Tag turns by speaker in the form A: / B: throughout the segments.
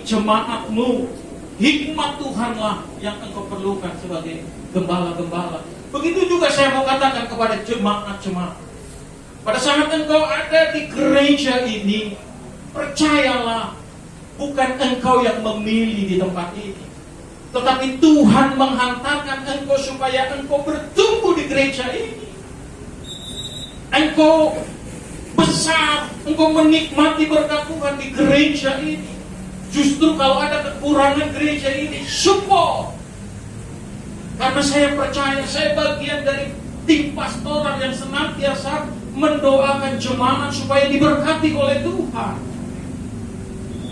A: jemaatmu. Hikmat Tuhanlah yang engkau perlukan sebagai gembala-gembala. Begitu juga saya mau katakan kepada jemaat-jemaat. Pada saat engkau ada di gereja ini, percayalah, bukan engkau yang memilih di tempat ini, tetapi Tuhan menghantarkan engkau supaya engkau bertumbuh di gereja ini. Engkau besar, engkau menikmati berkat Tuhan di gereja ini. Justru kalau ada kekurangan gereja ini, support. Karena saya percaya, saya bagian dari tim pastoral yang senantiasa mendoakan jemaat supaya diberkati oleh Tuhan.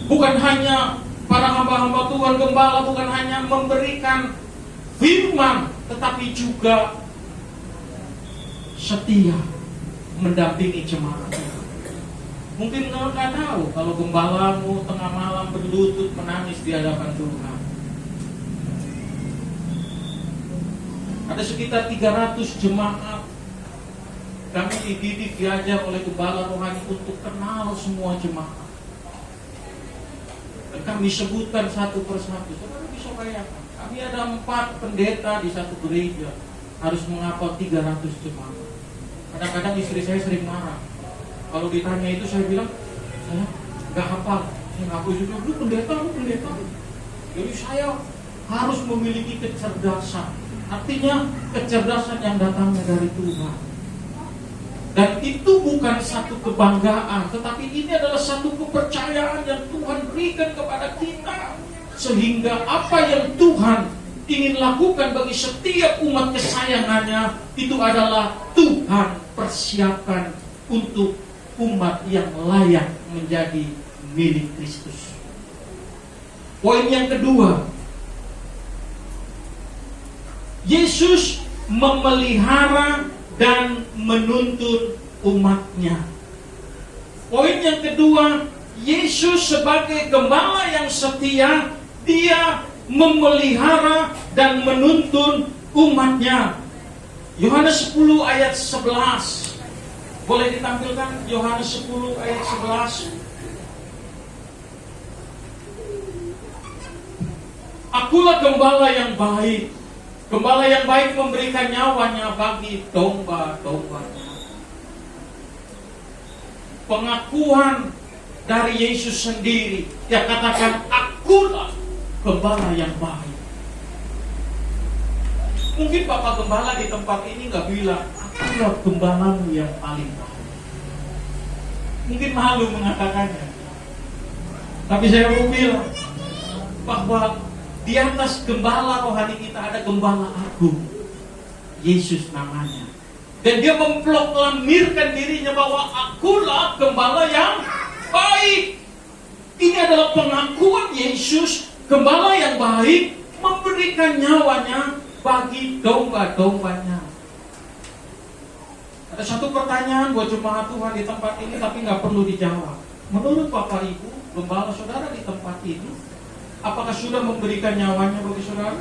A: Bukan hanya para hamba-hamba Tuhan gembala, bukan hanya memberikan firman, tetapi juga setia mendampingi jemaat. Mungkin kau nggak tahu kalau gembalamu tengah malam berlutut menangis di hadapan Tuhan. Ada sekitar 300 jemaat kami dididik, diajar oleh gembala rohani untuk kenal semua jemaat. Dan kami sebutkan satu persatu. Saudara bisa bayangkan, kami ada 4 pendeta di satu gereja, harus menghafal 300 jemaat. Kadang-kadang istri saya sering marah. Kalau ditanya itu saya bilang, saya nggak hafal, saya nggak bisa. Lu pendeta. Jadi saya harus memiliki kecerdasan. Artinya kecerdasan yang datangnya dari Tuhan. Dan itu bukan satu kebanggaan, tetapi ini adalah satu kepercayaan yang Tuhan berikan kepada kita. Sehingga apa yang Tuhan ingin lakukan bagi setiap umat kesayangannya, itu adalah Tuhan persiapkan untuk umat yang layak menjadi milik Kristus. Poin yang kedua, Yesus memelihara dan menuntun umatnya. Poin yang kedua, Yesus sebagai gembala yang setia, dia memelihara dan menuntun umatnya. Yohanes 10 ayat 11. Boleh ditampilkan Yohanes 10 ayat 11. Akulah gembala yang baik. Gembala yang baik memberikan nyawanya bagi domba-dombanya. Pengakuan dari Yesus sendiri yang katakan, akulah gembala yang baik. Mungkin Bapak Gembala di tempat ini gak bilang, akulah gembalamu yang paling baik. Mungkin malu mengatakannya. Tapi saya mau bilang bahwa di atas gembala rohani kita ada gembala agung, Yesus namanya. Dan dia memproklamirkan dirinya bahwa akulah gembala yang baik. Ini adalah pengakuan Yesus, gembala yang baik, memberikan nyawanya bagi domba-dombanya. Ada satu pertanyaan buat jemaat Tuhan di tempat ini, tapi nggak perlu dijawab. Menurut Bapak Ibu, gembala saudara di tempat ini, apakah sudah memberikan nyawanya bagi saudara?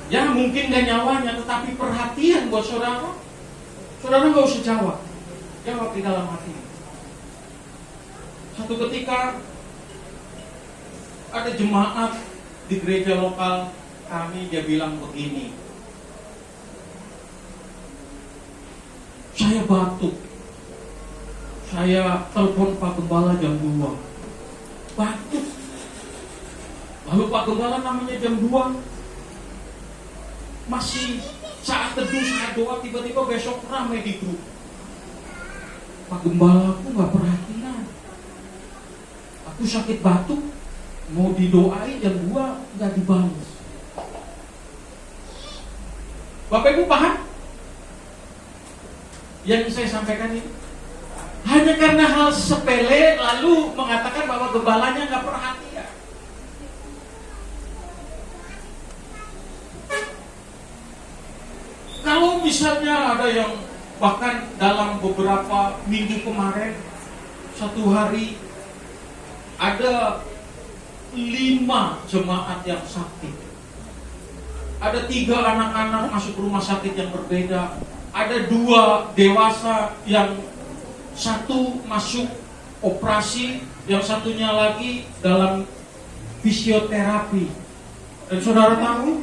A: Ya mungkin gak nyawanya, tetapi perhatian buat saudara. Saudara gak usah jawab, jawab di dalam hati. Satu ketika ada jemaat di gereja lokal kami, dia bilang begini, saya batuk, saya telepon Pak Gembala jam 2, batuk. Lalu Pak Gembala namanya jam 2, masih saat teduh, saat doa, tiba-tiba besok ramai di grup. Pak Gembala, aku gak perhatian, aku sakit batuk, mau didoain jam 2 gak dibalas. Bapak Ibu paham? Yang saya sampaikan ini hanya karena hal sepele lalu mengatakan bahwa gembalanya gak perhatian. Kalau misalnya ada yang bahkan dalam beberapa minggu kemarin, satu hari ada 5 jemaat yang sakit. Ada 3 anak-anak masuk rumah sakit yang berbeda. Ada 2 dewasa yang satu masuk operasi, Yang satunya lagi dalam fisioterapi. Dan saudara tahu,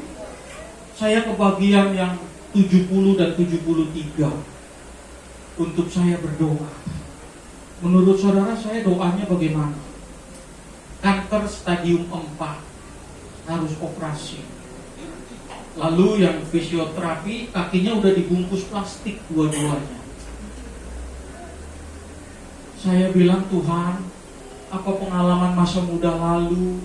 A: saya kebagian yang 70 dan 73 untuk saya berdoa. Menurut saudara, saya doanya bagaimana? Kanker stadium 4, harus operasi. Lalu yang fisioterapi, kakinya udah dibungkus plastik dua-duanya. Saya bilang, Tuhan, apa pengalaman masa muda lalu?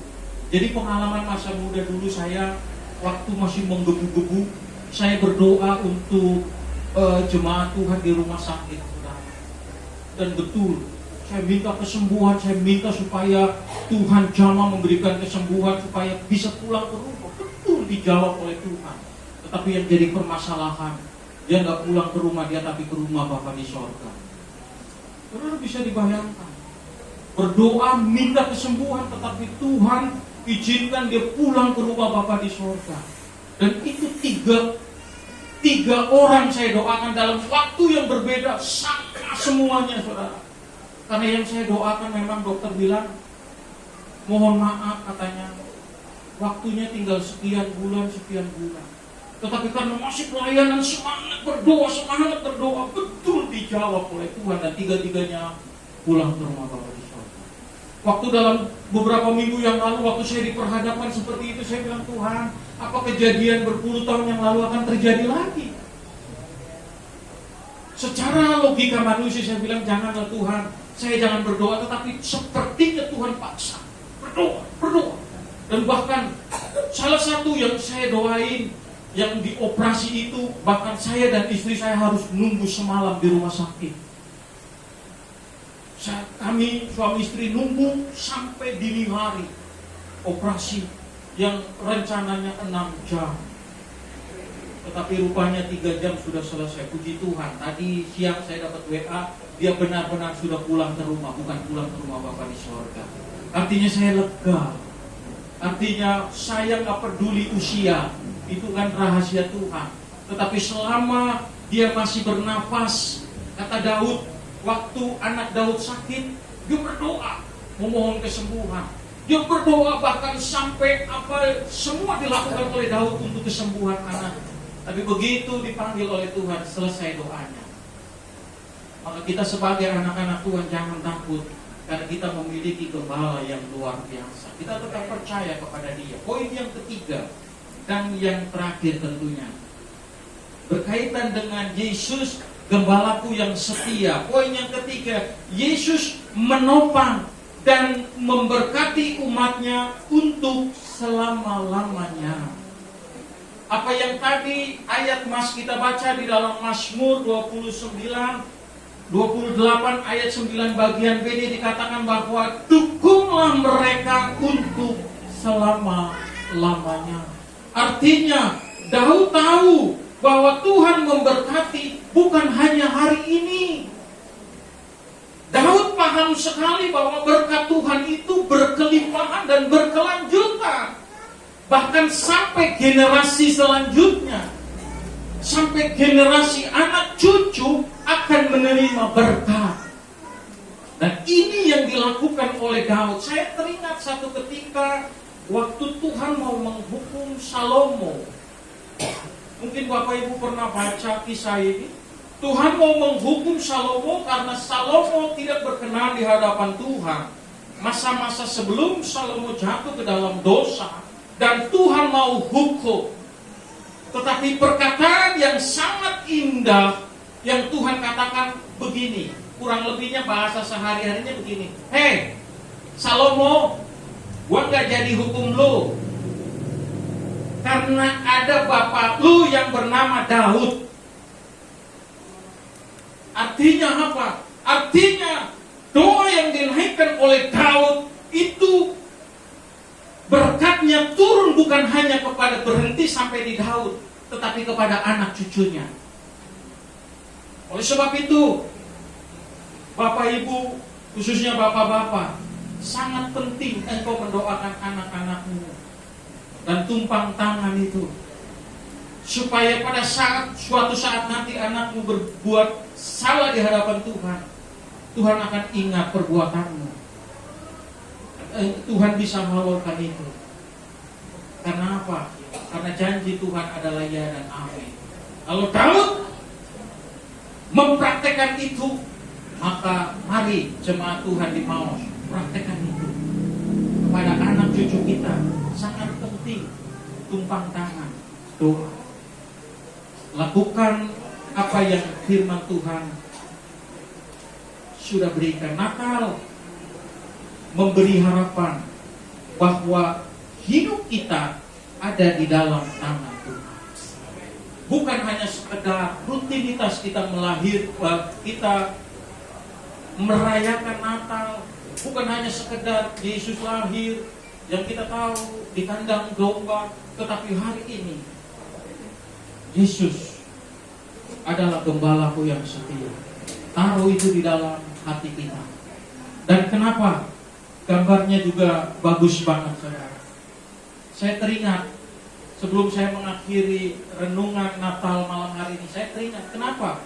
A: Jadi pengalaman masa muda dulu saya, waktu masih menggebu-gebu, saya berdoa untuk jemaat Tuhan di rumah sakit. Dan betul, saya minta kesembuhan, saya minta supaya Tuhan jamah memberikan kesembuhan supaya bisa pulang ke rumah. Betul dijawab oleh Tuhan. Tetapi yang jadi permasalahan, dia nggak pulang ke rumah dia, tapi ke rumah Bapa di sorga. Saudara bisa dibayangkan, berdoa minta kesembuhan, tetapi Tuhan izinkan dia pulang ke rumah Bapa di sorga. Dan itu tiga orang saya doakan dalam waktu yang berbeda, sama semuanya, saudara. Karena yang saya doakan memang dokter bilang, mohon maaf katanya, waktunya tinggal sekian bulan. Tetapi karena masih pelayanan, semangat berdoa, betul dijawab oleh Tuhan. Dan tiga-tiganya pulang ke rumah Bapa di sorga. Waktu dalam beberapa minggu yang lalu, waktu saya diperhadapkan seperti itu, saya bilang, Tuhan, apa kejadian berpuluh tahun yang lalu akan terjadi lagi? Secara logika manusia saya bilang, janganlah Tuhan, saya jangan berdoa, tetapi sepertinya Tuhan paksa. Berdoa. Dan bahkan salah satu yang saya doain, yang dioperasi itu, bahkan saya dan istri saya harus nunggu semalam di rumah sakit. Kami suami istri nunggu sampai dini hari operasi yang rencananya 6 jam. Tetapi rupanya 3 jam sudah selesai. Puji Tuhan, tadi siang saya dapat WA, dia benar-benar sudah pulang ke rumah, bukan pulang ke rumah Bapa di sorga. Artinya saya lega. Artinya saya gak peduli usia, itu kan rahasia Tuhan. Tetapi selama dia masih bernafas, kata Daud, waktu anak Daud sakit, dia berdoa memohon kesembuhan. Dia berdoa bahkan sampai semua dilakukan oleh Daud untuk kesembuhan anak. Tapi begitu dipanggil oleh Tuhan, selesai doanya. Maka kita sebagai anak-anak Tuhan jangan takut, karena kita memiliki gembala yang luar biasa. Kita tetap percaya kepada Dia. Poin yang ketiga dan yang terakhir tentunya, berkaitan dengan Yesus, gembalaku yang setia. Poin yang ketiga, Yesus menopang dan memberkati umatnya untuk selama-lamanya. Apa yang tadi ayat kita baca di dalam Mazmur 28 ayat 9 bagian B dikatakan bahwa dukunglah mereka untuk selama-lamanya. Artinya Daud tahu bahwa Tuhan memberkati bukan hanya hari ini. Daud paham sekali bahwa berkat Tuhan itu berkelimpahan dan berkelanjutan. Bahkan sampai generasi selanjutnya, sampai generasi anak cucu akan menerima berkat. Dan ini yang dilakukan oleh Daud. Saya teringat satu ketika waktu Tuhan mau menghukum Salomo. Mungkin Bapak Ibu pernah baca kisah ini. Tuhan mau menghukum Salomo karena Salomo tidak berkenan di hadapan Tuhan. Masa-masa sebelum Salomo jatuh ke dalam dosa, dan Tuhan mau hukum. Tetapi perkataan yang sangat indah yang Tuhan katakan begini, kurang lebihnya bahasa sehari-harinya begini. Hei Salomo, gua gak jadi hukum lu, karena ada bapak lu yang bernama Daud. Artinya apa? Artinya doa yang dinaikkan oleh Daud itu berkatnya turun bukan hanya kepada berhenti sampai di Daud, tetapi kepada anak cucunya. Oleh sebab itu, Bapak Ibu, khususnya Bapak-bapak, sangat penting engkau mendoakan anak-anakmu dan tumpang tangan itu, supaya pada suatu saat nanti anakmu berbuat salah di hadapan Tuhan, Tuhan akan ingat perbuatanmu. Tuhan bisa melakukan itu? Karena apa? Karena janji Tuhan adalah ya dan amin. Kalau Daud mempraktekkan itu, maka mari jemaat Tuhan di Maus praktekkan itu kepada anak cucu kita. Sangat penting tumpang tangan doa. Lakukan apa yang firman Tuhan sudah berikan. Natal memberi harapan bahwa hidup kita ada di dalam tangan Tuhan. Bukan hanya sekedar rutinitas kita kita merayakan Natal, bukan hanya sekedar Yesus lahir yang kita tahu di kandang domba, tetapi hari ini Yesus adalah gembalaku yang setia. Taruh itu di dalam hati kita. Dan kenapa? Gambarnya juga bagus banget, saudara. Saya teringat sebelum saya mengakhiri renungan Natal malam hari ini, saya teringat kenapa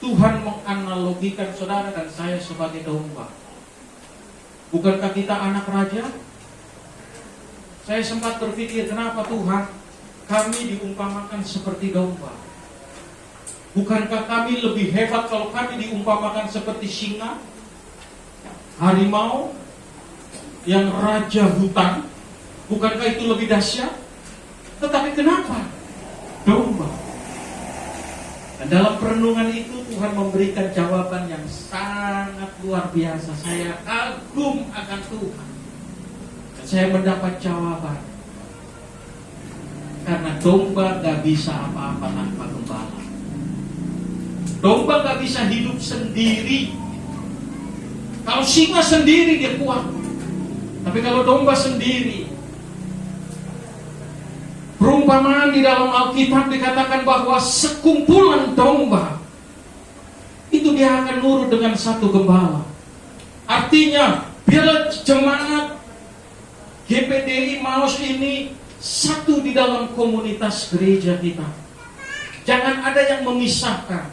A: Tuhan menganalogikan saudara dan saya sebagai domba. Bukankah kita anak raja? Saya sempat berpikir, kenapa Tuhan kami diumpamakan seperti domba? Bukankah kami lebih hebat kalau kami diumpamakan seperti singa, harimau, yang raja hutan? Bukankah itu lebih dahsyat? Tetapi kenapa domba? Dan dalam perenungan itu Tuhan memberikan jawaban yang sangat luar biasa. Saya kagum akan Tuhan. Dan saya mendapat jawaban. Karena domba gak bisa apa-apa tanpa gembala. Domba gak bisa hidup sendiri. Kalau singa sendiri dia kuat. Tapi kalau domba sendiri, perumpamaan di dalam Alkitab dikatakan bahwa sekumpulan domba itu dia akan nurut dengan satu gembala. Artinya, biarlah jemaat GPDI Maus ini satu di dalam komunitas gereja kita. Jangan ada yang memisahkan.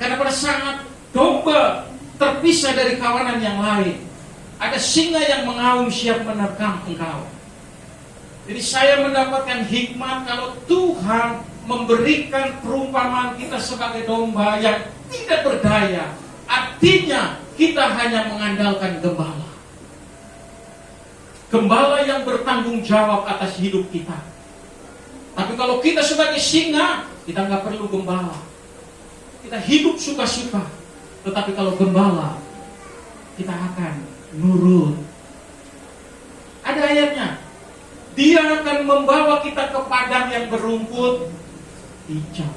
A: Karena pada saat domba terpisah dari kawanan yang lain, ada singa yang mengaum siap menerkam engkau. Jadi saya mendapatkan hikmat kalau Tuhan memberikan perumpamaan kita sebagai domba yang tidak berdaya. Artinya kita hanya mengandalkan gembala. Gembala yang bertanggung jawab atas hidup kita. Tapi kalau kita sebagai singa, kita nggak perlu gembala. Kita hidup suka-suka. Tetapi kalau gembala, kita akan nurut. Ada ayatnya. Dia akan membawa kita ke padang yang berumput hijau.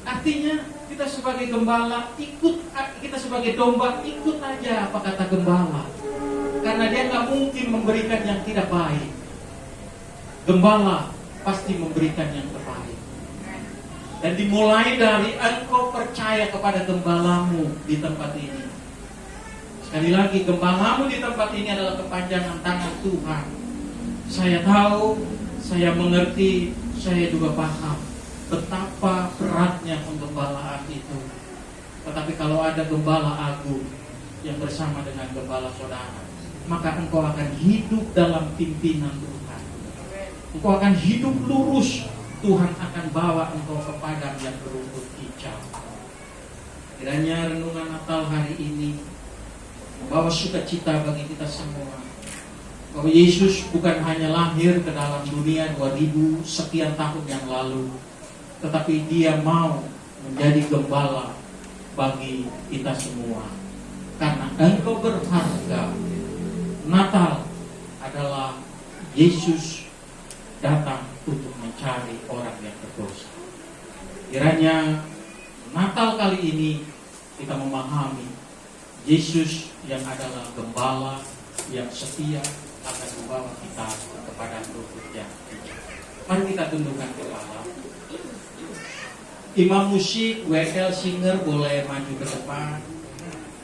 A: Artinya kita sebagai gembala kita sebagai domba ikut aja apa kata gembala. Karena dia nggak mungkin memberikan yang tidak baik. Gembala pasti memberikan yang terbaik. Dan dimulai dari engkau percaya kepada gembalamu di tempat ini. Sekali lagi, gembalamu di tempat ini adalah kepanjangan tangan Tuhan. Saya tahu, saya mengerti, saya juga paham betapa beratnya penggembalaan itu. Tetapi kalau ada gembala agung yang bersama dengan gembala saudara, maka engkau akan hidup dalam pimpinan Tuhan. Engkau akan hidup lurus. Tuhan akan bawa engkau ke padang yang berumput hijau. Kiranya renungan Natal hari ini membawa sukacita bagi kita semua. Bahwa Yesus bukan hanya lahir ke dalam dunia 2000 sekian tahun yang lalu, tetapi dia mau menjadi gembala bagi kita semua. Karena engkau berharga. Natal adalah Yesus datang untuk mencari orang yang berdosa. Kiranya Natal kali ini kita memahami Yesus yang adalah gembala yang setia akan membawa kita kepada rumput yang hijau. Mari kita tundukkan kepala. Imam musik WL Singer boleh maju ke depan.